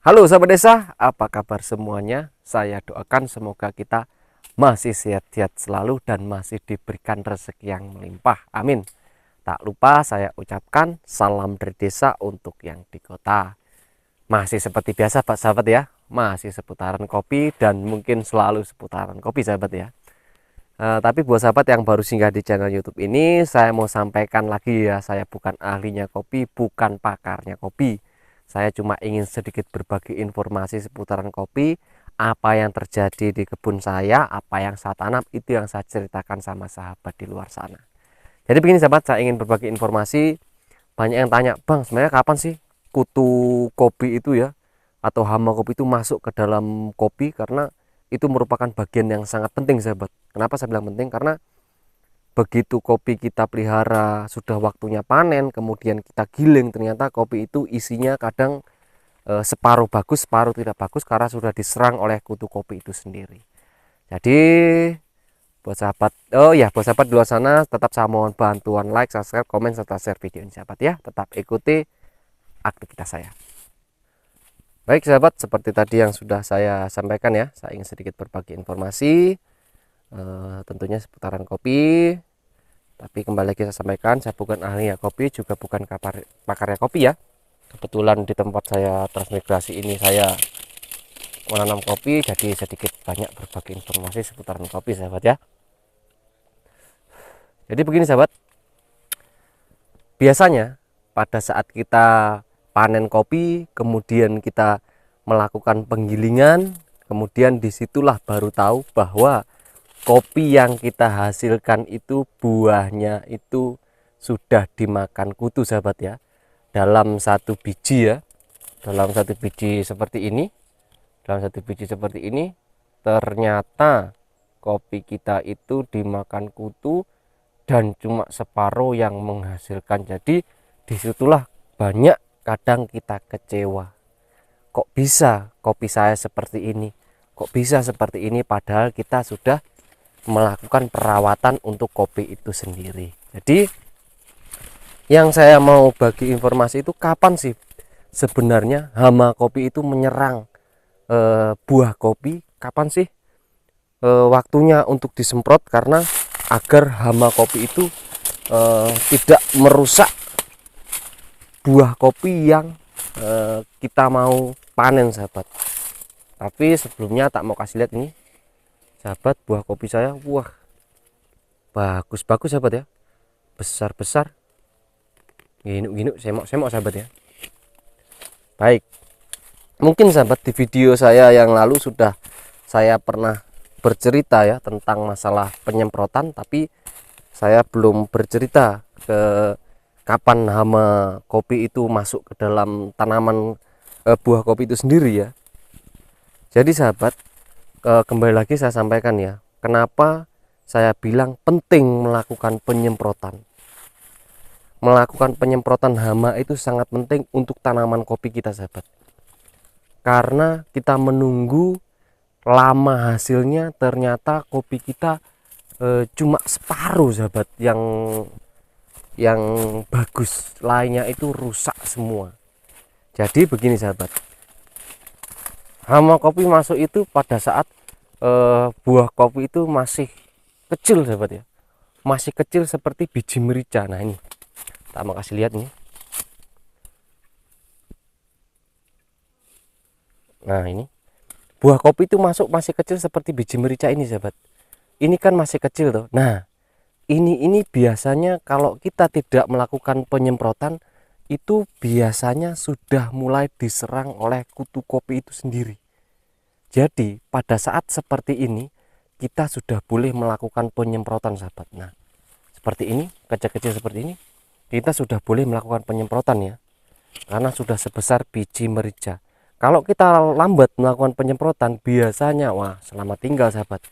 Halo sahabat desa, apa kabar semuanya? Saya doakan semoga kita masih sehat-sehat selalu dan masih diberikan rezeki yang melimpah. Amin. Tak lupa saya ucapkan salam dari desa untuk yang di kota. Masih seperti biasa Pak sahabat ya, masih seputaran kopi dan mungkin selalu seputaran kopi sahabat ya. Tapi buat sahabat yang baru singgah di channel YouTube ini, saya mau sampaikan lagi ya, saya bukan ahlinya kopi, bukan pakarnya kopi. Saya cuma ingin sedikit berbagi informasi seputaran kopi, apa yang terjadi di kebun saya, apa yang saya tanam, itu yang saya ceritakan sama sahabat di luar sana. Jadi begini sahabat, saya ingin berbagi informasi. Banyak yang tanya, Bang, sebenarnya kapan sih kutu kopi itu ya, atau hama kopi itu masuk ke dalam kopi? Karena itu merupakan bagian yang sangat penting sahabat. Kenapa saya bilang penting? Karena begitu kopi kita pelihara sudah waktunya panen, kemudian kita giling, ternyata kopi itu isinya kadang separuh bagus, separuh tidak bagus karena sudah diserang oleh kutu kopi itu sendiri. Jadi buat sahabat, buat sahabat di luar sana, tetap saya mohon bantuan like, subscribe, komen, serta share video ini sahabat ya. Tetap ikuti aktivitas saya. Baik sahabat, seperti tadi yang sudah saya sampaikan ya, saya ingin sedikit berbagi informasi, tentunya seputaran kopi. Tapi kembali lagi saya sampaikan, saya bukan ahli ya kopi, juga bukan pakarnya kopi ya. Kebetulan di tempat saya transmigrasi ini saya menanam kopi, jadi sedikit banyak berbagi informasi seputaran kopi sahabat ya. Jadi begini sahabat, biasanya pada saat kita panen kopi, kemudian kita melakukan penggilingan, kemudian disitulah baru tahu bahwa kopi yang kita hasilkan itu buahnya itu sudah dimakan kutu sahabat ya. Dalam satu biji ya, dalam satu biji seperti ini, ternyata kopi kita itu dimakan kutu dan cuma separuh yang menghasilkan. Jadi disitulah banyak kadang kita kecewa, kok bisa kopi saya seperti ini, kok bisa seperti ini, padahal kita sudah melakukan perawatan untuk kopi itu sendiri. Jadi yang saya mau bagi informasi itu, kapan sih sebenarnya hama kopi itu menyerang buah kopi, kapan sih waktunya untuk disemprot, karena agar hama kopi itu tidak merusak buah kopi yang kita mau panen sahabat. Tapi sebelumnya tak mau kasih lihat ini sahabat, buah kopi saya, wah bagus-bagus sahabat ya, besar-besar, gini-gini, semok-semok sahabat ya. Baik, mungkin sahabat di video saya yang lalu sudah saya pernah bercerita ya tentang masalah penyemprotan, tapi saya belum bercerita ke kapan hama kopi itu masuk ke dalam tanaman buah kopi itu sendiri ya. Jadi sahabat, kembali lagi saya sampaikan ya, kenapa saya bilang penting melakukan penyemprotan. Melakukan penyemprotan hama itu sangat penting untuk tanaman kopi kita sahabat. Karena kita menunggu lama hasilnya, ternyata kopi kita cuma separuh sahabat yang bagus, lainnya itu rusak semua. Jadi begini sahabat, hama kopi masuk itu pada saat buah kopi itu masih kecil sahabat ya, masih kecil seperti biji merica. Nah ini tak mau kasih lihat nih. Nah ini buah kopi itu masuk masih kecil seperti biji merica ini sahabat. Ini kan masih kecil tuh. Nah ini biasanya kalau kita tidak melakukan penyemprotan, itu biasanya sudah mulai diserang oleh kutu kopi itu sendiri. Jadi pada saat seperti ini kita sudah boleh melakukan penyemprotan sahabat. Nah seperti ini, kecil-kecil seperti ini, kita sudah boleh melakukan penyemprotan ya, karena sudah sebesar biji merica. Kalau kita lambat melakukan penyemprotan, biasanya wah selamat tinggal sahabat,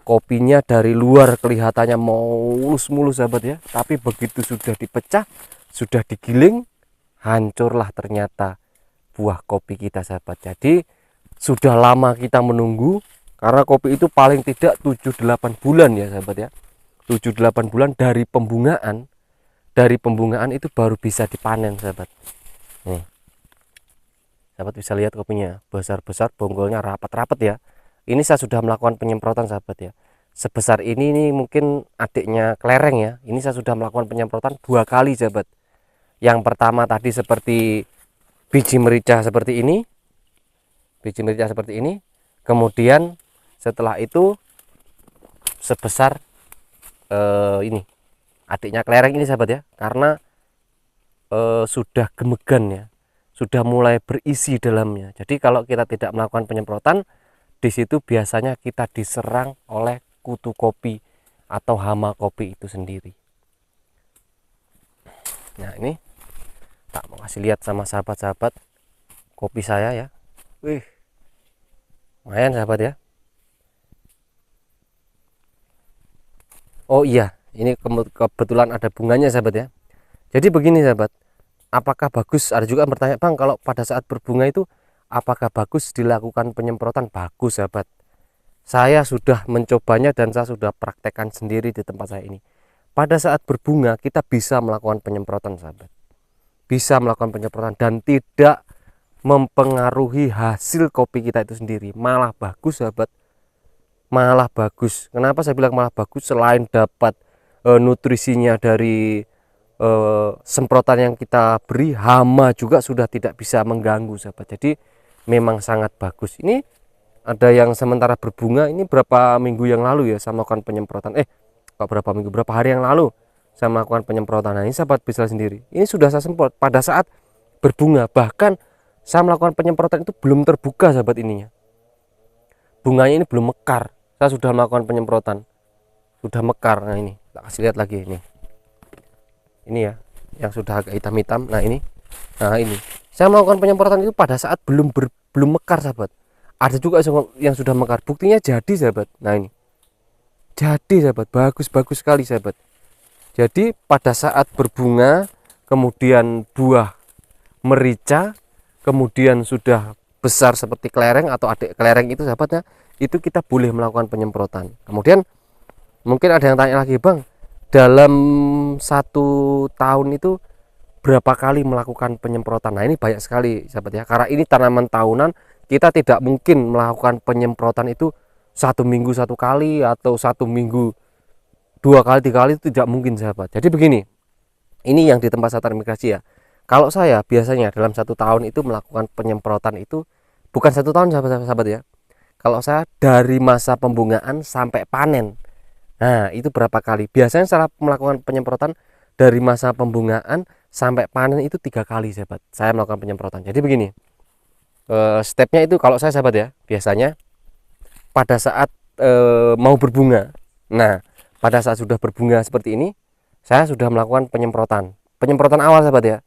kopinya dari luar kelihatannya mulus-mulus sahabat ya, tapi begitu sudah dipecah, sudah digiling, hancurlah ternyata buah kopi kita sahabat. Jadi sudah lama kita menunggu, karena kopi itu paling tidak 7-8 bulan ya sahabat ya, 7-8 bulan dari pembungaan. Dari pembungaan itu baru bisa dipanen sahabat. Nih. Sahabat bisa lihat kopinya besar-besar, bonggolnya rapat-rapat ya. Ini saya sudah melakukan penyemprotan sahabat ya. Sebesar ini mungkin adiknya kelereng ya. Ini saya sudah melakukan penyemprotan 2 kali sahabat. Yang pertama tadi seperti biji merica seperti ini. Biji merica seperti ini. Kemudian setelah itu sebesar ini adiknya kelereng ini sahabat ya. Karena sudah gemegan ya. Sudah mulai berisi dalamnya. Jadi kalau kita tidak melakukan penyemprotan, di situ biasanya kita diserang oleh kutu kopi atau hama kopi itu sendiri. Nah ini tak mau kasih lihat sama sahabat-sahabat kopi saya ya. Wih, lumayan sahabat ya. Oh iya, ini kebetulan ada bunganya sahabat ya. Jadi begini sahabat, apakah bagus, ada juga yang bertanya, Bang, kalau pada saat berbunga itu apakah bagus dilakukan penyemprotan? Bagus sahabat, saya sudah mencobanya dan saya sudah praktekkan sendiri di tempat saya ini. Pada saat berbunga kita bisa melakukan penyemprotan sahabat, bisa melakukan penyemprotan dan tidak mempengaruhi hasil kopi kita itu sendiri, malah bagus sahabat, malah bagus. Kenapa saya bilang malah bagus? Selain dapat nutrisinya dari semprotan yang kita beri, hama juga sudah tidak bisa mengganggu sahabat. Jadi memang sangat bagus. Ini ada yang sementara berbunga, ini berapa minggu yang lalu ya saya melakukan penyemprotan, berapa hari yang lalu saya melakukan penyemprotan. Nah ini sahabat bisa sendiri, ini sudah saya semprot pada saat berbunga. Bahkan saya melakukan penyemprotan itu belum terbuka sahabat, ininya bunganya ini belum mekar, saya sudah melakukan penyemprotan, sudah mekar. Nah ini tak kasih lihat lagi, ini ya yang sudah agak hitam-hitam. Nah ini saya melakukan penyemprotan itu pada saat belum mekar sahabat. Ada juga yang sudah mekar, buktinya jadi sahabat. Nah ini jadi sahabat, bagus sekali sahabat. Jadi pada saat berbunga, kemudian buah merica, kemudian sudah besar seperti kelereng atau adik kelereng itu sahabatnya, itu kita boleh melakukan penyemprotan. Kemudian mungkin ada yang tanya lagi, Bang, dalam 1 tahun itu berapa kali melakukan penyemprotan? Nah ini banyak sekali sahabat ya, karena ini tanaman tahunan, kita tidak mungkin melakukan penyemprotan itu 1 minggu 1 kali atau 1 minggu 2 kali 3 kali, itu tidak mungkin sahabat. Jadi begini, ini yang di tempat saya terimigrasi ya, kalau saya biasanya dalam 1 tahun itu melakukan penyemprotan itu bukan 1 tahun sahabat ya, kalau saya dari masa pembungaan sampai panen. Nah itu berapa kali? Biasanya saya melakukan penyemprotan dari masa pembungaan sampai panen itu 3 kali sahabat, saya melakukan penyemprotan. Jadi begini, stepnya itu kalau saya sahabat ya, biasanya pada saat mau berbunga. Nah pada saat sudah berbunga seperti ini, saya sudah melakukan penyemprotan awal sahabat ya,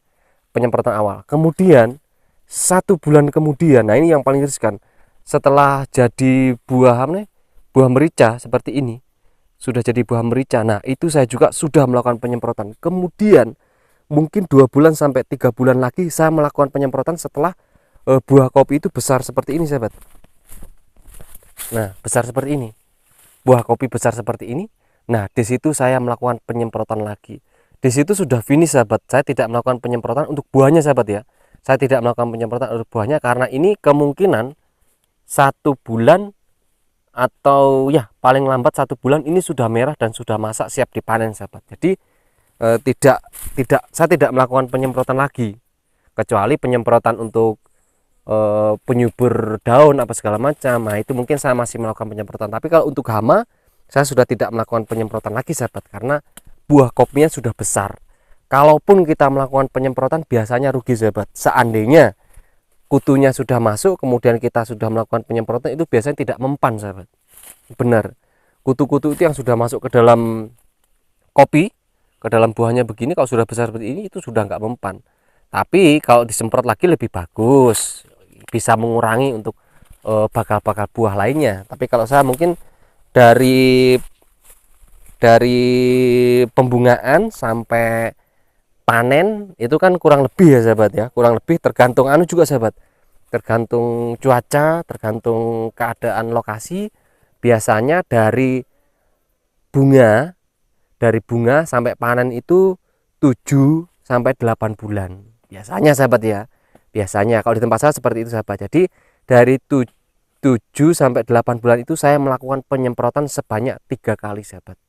penyemprotan awal. Kemudian 1 bulan kemudian, nah ini yang paling riskan, setelah jadi buah merica seperti ini, sudah jadi buah merica, nah itu saya juga sudah melakukan penyemprotan. Kemudian mungkin 2 bulan sampai 3 bulan lagi saya melakukan penyemprotan setelah buah kopi itu besar seperti ini sahabat. Nah besar seperti ini, buah kopi besar seperti ini. Nah di situ saya melakukan penyemprotan lagi. Di situ sudah finish sahabat, saya tidak melakukan penyemprotan untuk buahnya sahabat ya. Saya tidak melakukan penyemprotan untuk buahnya karena ini kemungkinan 1 bulan atau ya paling lambat 1 bulan ini sudah merah dan sudah masak siap dipanen sahabat. Jadi saya tidak melakukan penyemprotan lagi, kecuali penyemprotan untuk penyubur daun apa segala macam. Nah itu mungkin saya masih melakukan penyemprotan, tapi kalau untuk hama saya sudah tidak melakukan penyemprotan lagi sahabat, karena buah kopinya sudah besar. Kalaupun kita melakukan penyemprotan biasanya rugi sahabat. Seandainya kutunya sudah masuk kemudian kita sudah melakukan penyemprotan, itu biasanya tidak mempan sahabat. Benar, kutu-kutu itu yang sudah masuk ke dalam kopi, ke dalam buahnya begini, kalau sudah besar seperti ini itu sudah nggak mempan. Tapi kalau disemprot lagi lebih bagus, bisa mengurangi untuk bakal-bakal buah lainnya. Tapi kalau saya mungkin dari pembungaan sampai panen itu kan kurang lebih ya sahabat ya, kurang lebih tergantung juga sahabat, tergantung cuaca, tergantung keadaan lokasi. Biasanya dari bunga sampai panen itu 7 sampai 8 bulan biasanya sahabat ya. biasanya. Kalau di tempat saya seperti itu sahabat. Jadi dari 7 sampai 8 bulan itu saya melakukan penyemprotan sebanyak 3 kali sahabat.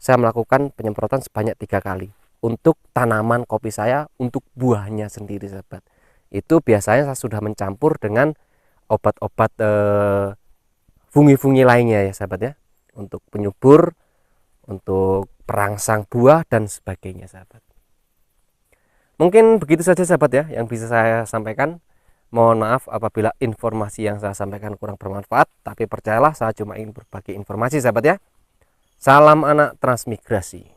Saya melakukan penyemprotan sebanyak 3 kali untuk tanaman kopi saya, untuk buahnya sendiri sahabat. Itu biasanya saya sudah mencampur dengan obat-obat fungi-fungi lainnya ya sahabat ya, untuk penyubur, untuk perangsang buah dan sebagainya sahabat. Mungkin begitu saja sahabat ya yang bisa saya sampaikan. Mohon maaf apabila informasi yang saya sampaikan kurang bermanfaat, tapi percayalah saya cuma ingin berbagi informasi sahabat ya. Salam anak transmigrasi.